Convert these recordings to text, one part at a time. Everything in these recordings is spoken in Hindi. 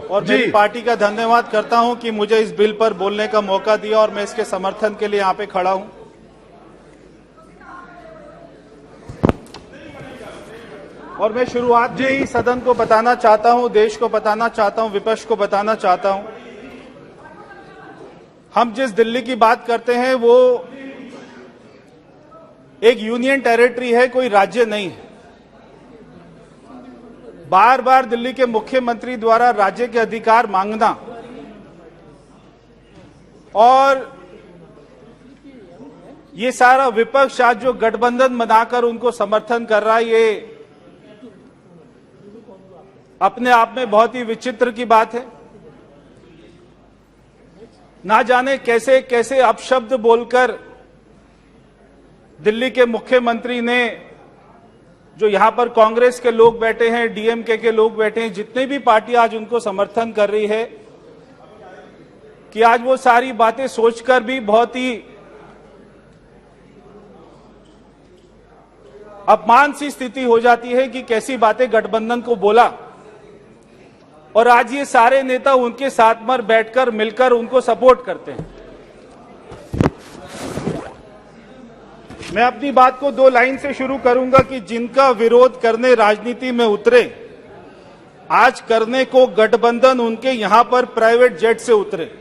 और मेरी पार्टी का धन्यवाद करता हूं कि मुझे इस बिल पर बोलने का मौका दिया और मैं इसके समर्थन के लिए यहां पे खड़ा हूं। और मैं शुरुआत में ही सदन को बताना चाहता हूं, देश को बताना चाहता हूं, विपक्ष को बताना चाहता हूं, हम जिस दिल्ली की बात करते हैं वो एक यूनियन टेरिटरी है, कोई राज्य नहीं है। बार बार दिल्ली के मुख्यमंत्री द्वारा राज्य के अधिकार मांगना और ये सारा विपक्ष आज जो गठबंधन बनाकर उनको समर्थन कर रहा है, ये अपने आप में बहुत ही विचित्र की बात है। ना जाने कैसे कैसे अपशब्द बोलकर दिल्ली के मुख्यमंत्री ने, जो यहां पर कांग्रेस के लोग बैठे हैं, डीएमके के लोग बैठे हैं, जितने भी पार्टी आज उनको समर्थन कर रही है, कि आज वो सारी बातें सोचकर भी बहुत ही अपमान सी स्थिति हो जाती है कि कैसी बातें गठबंधन को बोला। और आज ये सारे नेता उनके साथ में बैठकर मिलकर उनको सपोर्ट करते हैं। मैं अपनी बात को 2 लाइन से शुरू करूंगा कि जिनका विरोध करने राजनीति में उतरे, आज करने को गठबंधन उनके यहां पर प्राइवेट जेट से उतरे।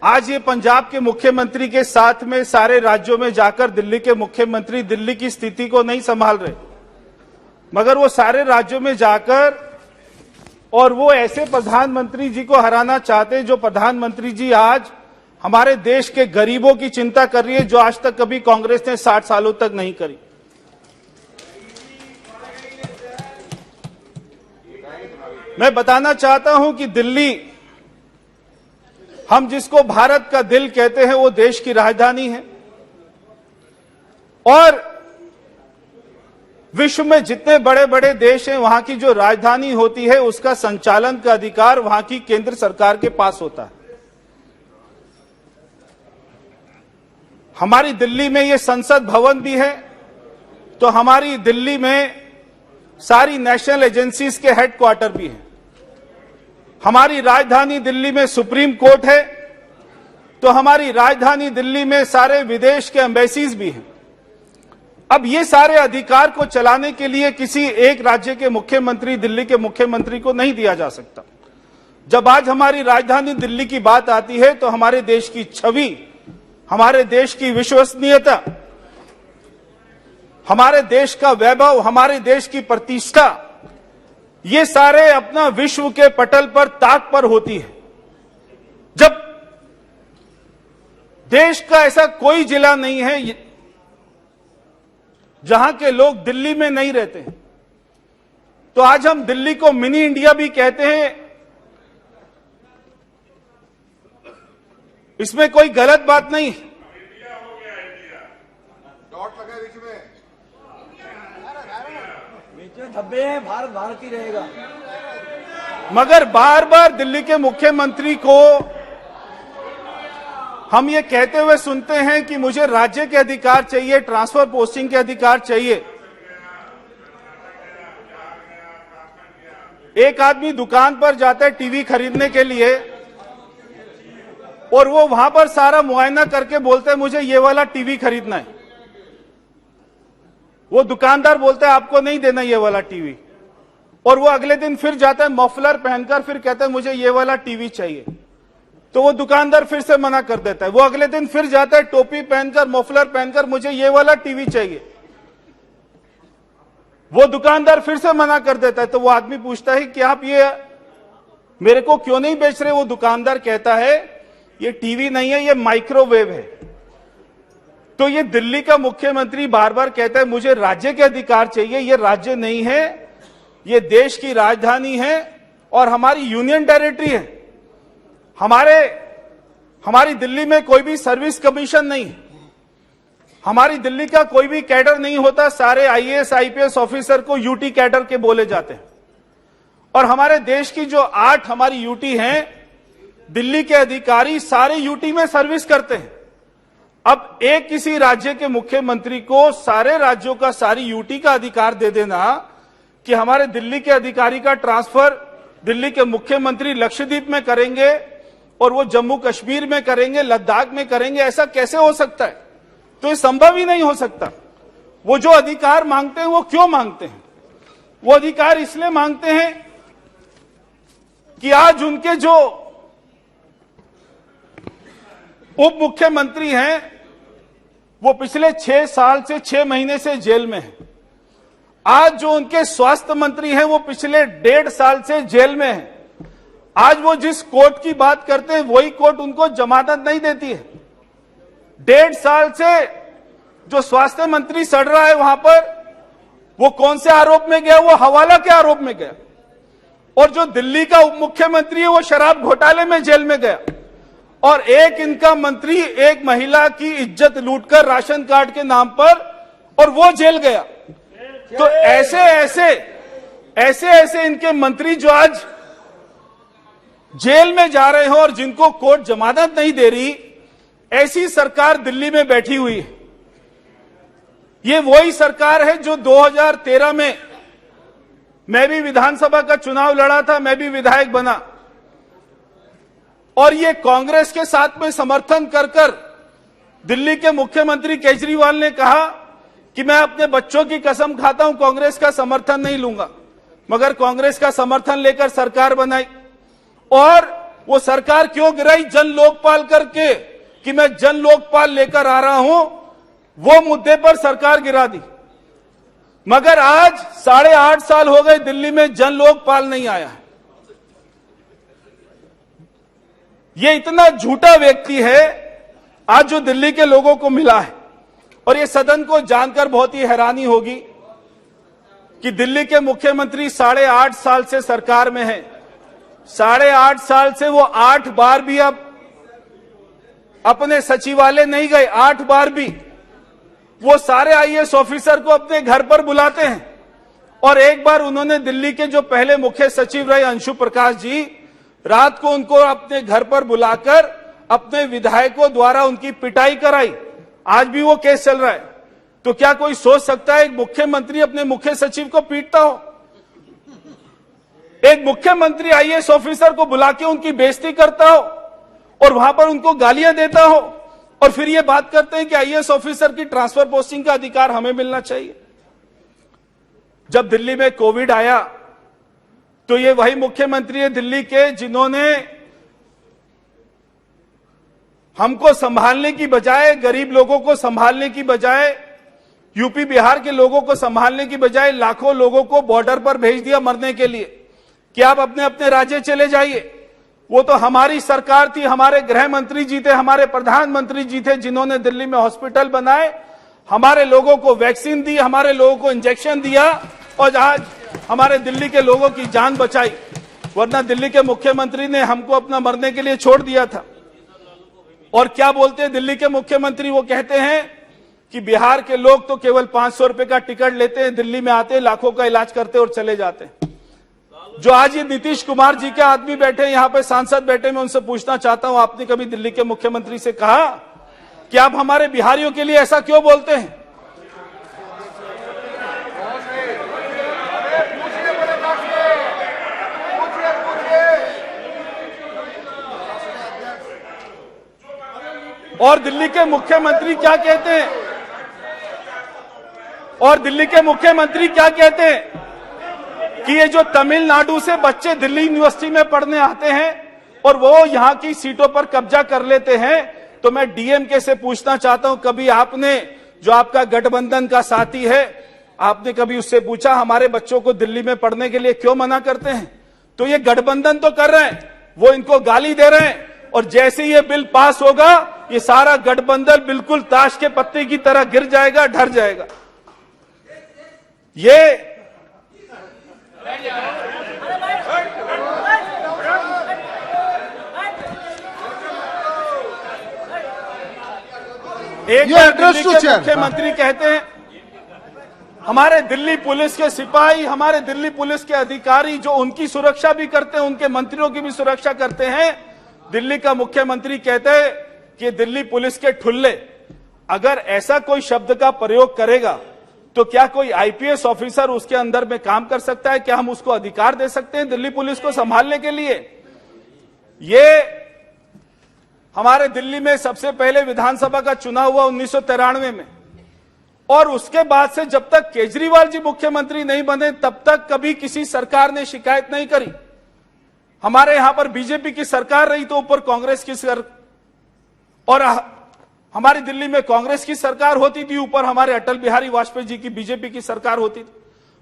आज ये पंजाब के मुख्यमंत्री के साथ में सारे राज्यों में जाकर दिल्ली के मुख्यमंत्री दिल्ली की स्थिति को नहीं संभाल रहे, मगर वो सारे राज्यों में जाकर और वो ऐसे प्रधानमंत्री जी को हराना चाहते हैं जो प्रधानमंत्री जी आज हमारे देश के गरीबों की चिंता कर रही है, जो आज तक कभी कांग्रेस ने 60 सालों तक नहीं करी। मैं बताना चाहता हूं कि दिल्ली, हम जिसको भारत का दिल कहते हैं, वो देश की राजधानी है और विश्व में जितने बड़े बड़े देश हैं, वहां की जो राजधानी होती है उसका संचालन का अधिकार वहां की केंद्र सरकार के पास होता है। हमारी दिल्ली में ये संसद भवन भी है, तो हमारी दिल्ली में सारी नेशनल एजेंसीज के हेडक्वार्टर भी हैं। हमारी राजधानी दिल्ली में सुप्रीम कोर्ट है, तो हमारी राजधानी दिल्ली में सारे विदेश के एम्बेसीज भी हैं। अब ये सारे अधिकार को चलाने के लिए किसी एक राज्य के मुख्यमंत्री, दिल्ली के मुख्यमंत्री को नहीं दिया जा सकता। जब आज हमारी राजधानी दिल्ली की बात आती है तो हमारे देश की छवि, हमारे देश की विश्वसनीयता, हमारे देश का वैभव, हमारे देश की प्रतिष्ठा, ये सारे अपना विश्व के पटल पर ताक पर होती है। जब देश का ऐसा कोई जिला नहीं है जहां के लोग दिल्ली में नहीं रहते, तो आज हम दिल्ली को मिनी इंडिया भी कहते हैं। इसमें कोई गलत बात नहीं। इंडिया हो गया, इंडिया डॉट लगा बीच में धब्बे हैं, भारत भारत ही रहेगा। मगर बार बार दिल्ली के मुख्यमंत्री को हम ये कहते हुए सुनते हैं कि मुझे राज्य के अधिकार चाहिए, ट्रांसफर पोस्टिंग के अधिकार चाहिए। एक आदमी दुकान पर जाता है टीवी खरीदने के लिए और वो वहां पर सारा मुआयना करके बोलते हैं मुझे ये वाला टीवी खरीदना है। वो दुकानदार बोलता है आपको नहीं देना ये वाला टीवी, और वो अगले दिन फिर जाता है मफलर पहनकर, फिर कहता है मुझे ये वाला टीवी चाहिए, तो वो दुकानदार फिर से मना कर देता है। वो अगले दिन फिर जाता है टोपी पहनकर, मफलर पहनकर, मुझे ये वाला टीवी चाहिए, वो दुकानदार फिर से मना कर देता है। तो वो आदमी पूछता है कि आप ये मेरे को क्यों नहीं बेच रहे? वो दुकानदार कहता है ये टीवी नहीं है, ये माइक्रोवेव है। तो ये दिल्ली का मुख्यमंत्री बार बार कहता है मुझे राज्य के अधिकार चाहिए। ये राज्य नहीं है, ये देश की राजधानी है और हमारी यूनियन टेरिटरी है। हमारी दिल्ली में कोई भी सर्विस कमीशन नहीं है, हमारी दिल्ली का कोई भी कैडर नहीं होता। सारे आईएएस आईपीएस ऑफिसर को यूटी कैडर के बोले जाते हैं। और हमारे देश की जो 8 हमारी यूटी हैं, दिल्ली के अधिकारी सारे यूटी में सर्विस करते हैं। अब एक किसी राज्य के मुख्यमंत्री को सारे राज्यों का, सारी यूटी का अधिकार दे देना कि हमारे दिल्ली के अधिकारी का ट्रांसफर दिल्ली के मुख्यमंत्री लक्षद्वीप में करेंगे और वो जम्मू कश्मीर में करेंगे, लद्दाख में करेंगे, ऐसा कैसे हो सकता है? तो ये संभव ही नहीं हो सकता। वो जो अधिकार मांगते हैं वो क्यों मांगते हैं? वो अधिकार इसलिए मांगते हैं कि आज उनके जो उप मुख्यमंत्री हैं वो पिछले 6 साल से 6 महीने से जेल में हैं। आज जो उनके स्वास्थ्य मंत्री हैं वो पिछले 1.5 साल से जेल में हैं। आज वो जिस कोर्ट की बात करते हैं वही कोर्ट उनको जमानत नहीं देती है। 1.5 साल से जो स्वास्थ्य मंत्री सड़ रहा है वहां पर, वो कौन से आरोप में गया? वो हवाला के आरोप में गया। और जो दिल्ली का उप मुख्यमंत्री है वो शराब घोटाले में जेल में गया। और एक इनका मंत्री एक महिला की इज्जत लूटकर राशन कार्ड के नाम पर, और वो जेल गया। तो ऐसे इनके मंत्री जो आज जेल में जा रहे हो और जिनको कोर्ट जमानत नहीं दे रही, ऐसी सरकार दिल्ली में बैठी हुई है। ये वही सरकार है जो 2013 में मैं भी विधानसभा का चुनाव लड़ा था, मैं भी विधायक बना, और ये कांग्रेस के साथ में समर्थन कर दिल्ली के मुख्यमंत्री केजरीवाल ने कहा कि मैं अपने बच्चों की कसम खाता हूं कांग्रेस का समर्थन नहीं लूंगा, मगर कांग्रेस का समर्थन लेकर सरकार बनाई। और वो सरकार क्यों गिराई? जन लोकपाल करके, कि मैं जन लोकपाल लेकर आ रहा हूं, वो मुद्दे पर सरकार गिरा दी। मगर आज 8.5 साल हो गए दिल्ली में जन लोकपाल नहीं आया है। ये इतना झूठा व्यक्ति है आज जो दिल्ली के लोगों को मिला है। और ये सदन को जानकर बहुत ही हैरानी होगी कि दिल्ली के मुख्यमंत्री 8.5 साल से सरकार में हैं। 8.5 साल से वो 8 बार भी अब अपने सचिवालय नहीं गए। 8 बार भी वो सारे आईएएस ऑफिसर को अपने घर पर बुलाते हैं। और एक बार उन्होंने दिल्ली के जो पहले मुख्य सचिव रहे अंशु प्रकाश जी, रात को उनको अपने घर पर बुलाकर अपने विधायकों द्वारा उनकी पिटाई कराई। आज भी वो केस चल रहा है। तो क्या कोई सोच सकता है एक मुख्यमंत्री अपने मुख्य सचिव को पीटता हो? एक मुख्यमंत्री आईएएस ऑफिसर को बुला के उनकी बेइज्जती करता हो और वहां पर उनको गालियां देता हो, और फिर ये बात करते हैं कि आईएएस ऑफिसर की ट्रांसफर पोस्टिंग का अधिकार हमें मिलना चाहिए। जब दिल्ली में कोविड आया तो ये वही मुख्यमंत्री है दिल्ली के जिन्होंने हमको संभालने की बजाय, गरीब लोगों को संभालने की बजाय, यूपी बिहार के लोगों को संभालने की बजाय लाखों लोगों को बॉर्डर पर भेज दिया मरने के लिए कि आप अपने अपने राज्य चले जाइए। वो तो हमारी सरकार थी, हमारे गृह मंत्री जी थे, हमारे प्रधानमंत्री जी थे जिन्होंने दिल्ली में हॉस्पिटल बनाए, हमारे लोगों को वैक्सीन दी, हमारे लोगों को इंजेक्शन दिया और आज हमारे दिल्ली के लोगों की जान बचाई। वरना दिल्ली के मुख्यमंत्री ने हमको अपना मरने के लिए छोड़ दिया था। और क्या बोलते हैं दिल्ली के मुख्यमंत्री? वो कहते हैं कि बिहार के लोग तो केवल 500 रुपए का टिकट लेते हैं, दिल्ली में आते हैं, लाखों का इलाज करते और चले जाते हैं। जो आज ये नीतीश कुमार जी के आदमी बैठे, यहां पे सांसद बैठे, मैं उनसे पूछना चाहता हूं, आपने कभी दिल्ली के मुख्यमंत्री से कहा कि आप हमारे बिहारियों के लिए ऐसा क्यों बोलते हैं? और दिल्ली के मुख्यमंत्री क्या कहते हैं? और दिल्ली के मुख्यमंत्री क्या कहते हैं कि ये जो तमिलनाडु से बच्चे दिल्ली यूनिवर्सिटी में पढ़ने आते हैं और वो यहां की सीटों पर कब्जा कर लेते हैं। तो मैं डीएमके से पूछना चाहता हूं, कभी आपने, जो आपका गठबंधन का साथी है, आपने कभी उससे पूछा हमारे बच्चों को दिल्ली में पढ़ने के लिए क्यों मना करते हैं? तो ये गठबंधन तो कर रहे हैं, वो इनको गाली दे रहे हैं। और जैसे ये बिल पास होगा ये सारा गठबंधन बिल्कुल ताश के पत्ते की तरह गिर जाएगा, ढर जाएगा। ये एक दिल्ली के मुख्यमंत्री कहते हैं हमारे दिल्ली पुलिस के सिपाही, हमारे दिल्ली पुलिस के अधिकारी जो उनकी सुरक्षा भी करते हैं, उनके मंत्रियों की भी सुरक्षा करते हैं। दिल्ली का मुख्यमंत्री कहते हैं कि दिल्ली पुलिस के ठुल्ले अगर ऐसा कोई शब्द का प्रयोग करेगा तो क्या कोई आईपीएस ऑफिसर उसके अंदर में काम कर सकता है? क्या हम उसको अधिकार दे सकते हैं दिल्ली पुलिस को संभालने के लिए? ये हमारे दिल्ली में सबसे पहले विधानसभा का चुनाव हुआ 1993 में, और उसके बाद से जब तक केजरीवाल जी मुख्यमंत्री नहीं बने तब तक कभी किसी सरकार ने शिकायत नहीं करी। हमारे यहां पर बीजेपी की सरकार रही तो ऊपर कांग्रेस की और हमारी दिल्ली में कांग्रेस की सरकार होती थी, ऊपर हमारे अटल बिहारी वाजपेयी जी की बीजेपी की सरकार होती थी,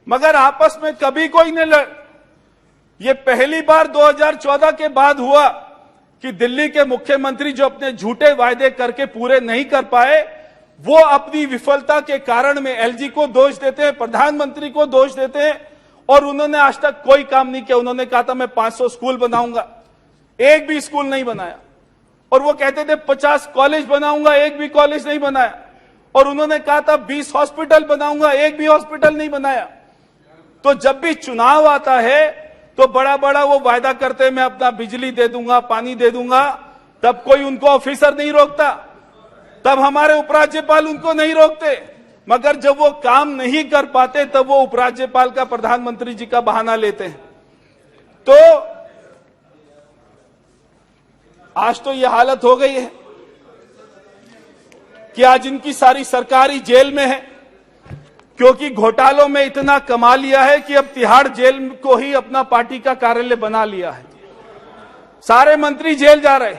मगर आपस में कभी कोई नहीं लड़। ये पहली बार 2014 के बाद हुआ कि दिल्ली के मुख्यमंत्री जो अपने झूठे वायदे करके पूरे नहीं कर पाए, वो अपनी विफलता के कारण में एलजी को दोष देते हैं, प्रधानमंत्री को दोष देते हैं, और उन्होंने आज तक कोई काम नहीं किया। उन्होंने कहा था मैं 500 स्कूल बनाऊंगा, एक भी स्कूल नहीं बनाया, और वो कहते थे 50 कॉलेज बनाऊंगा, एक भी कॉलेज नहीं बनाया, और उन्होंने कहा था 20 हॉस्पिटल बनाऊंगा, एक भी हॉस्पिटल नहीं बनाया। तो जब भी चुनाव आता है तो बड़ा बड़ा वो वायदा करते हैं मैं अपना बिजली दे दूंगा, पानी दे दूंगा, तब कोई उनको ऑफिसर नहीं रोकता, तब हमारे उपराज्यपाल उनको नहीं रोकते, मगर जब वो काम नहीं कर पाते तब वो उपराज्यपाल का प्रधानमंत्री जी का बहाना लेते हैं। तो आज तो ये हालत हो गई है कि आज इनकी सारी सरकारी जेल में है, क्योंकि घोटालों में इतना कमा लिया है कि अब तिहाड़ जेल को ही अपना पार्टी का कार्यालय बना लिया है। सारे मंत्री जेल जा रहे।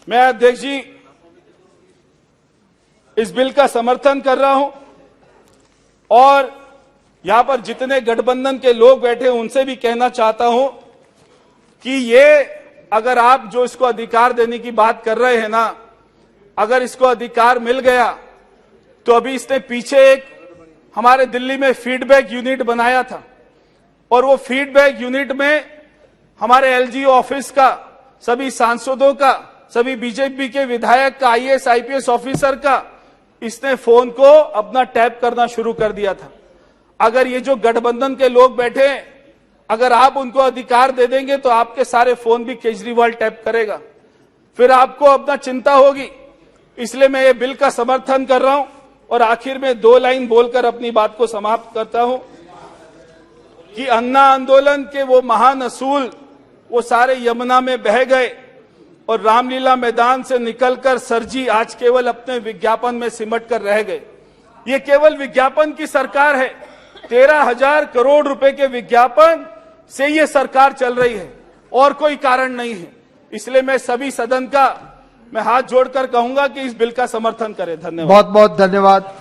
मैं अध्यक्ष जी इस बिल का समर्थन कर रहा हूं, और यहां पर जितने गठबंधन के लोग बैठे उनसे भी कहना चाहता हूं कि ये अगर आप जो इसको अधिकार देने की बात कर रहे हैं ना, अगर इसको अधिकार मिल गया तो अभी इसने पीछे एक हमारे दिल्ली में फीडबैक यूनिट बनाया था, और वो फीडबैक यूनिट में हमारे एलजी ऑफिस का, सभी सांसदों का, सभी बीजेपी के विधायक का, आईएएस आईपीएस ऑफिसर का इसने फोन को अपना टैप करना शुरू कर दिया था। अगर ये जो गठबंधन के लोग बैठे हैं, अगर आप उनको अधिकार दे देंगे तो आपके सारे फोन भी केजरीवाल टैप करेगा, फिर आपको अपना चिंता होगी। इसलिए मैं ये बिल का समर्थन कर रहा हूं, और आखिर में 2 लाइन बोलकर अपनी बात को समाप्त करता हूं कि अन्ना आंदोलन के वो महान असूल वो सारे यमुना में बह गए, और रामलीला मैदान से निकलकर सरजी आज केवल अपने विज्ञापन में सिमट कर रह गए। ये केवल विज्ञापन की सरकार है। 13,000 करोड़ रुपए के विज्ञापन से ये सरकार चल रही है, और कोई कारण नहीं है। इसलिए मैं सभी सदन का मैं हाथ जोड़कर कहूंगा कि इस बिल का समर्थन करें। धन्यवाद। बहुत बहुत धन्यवाद।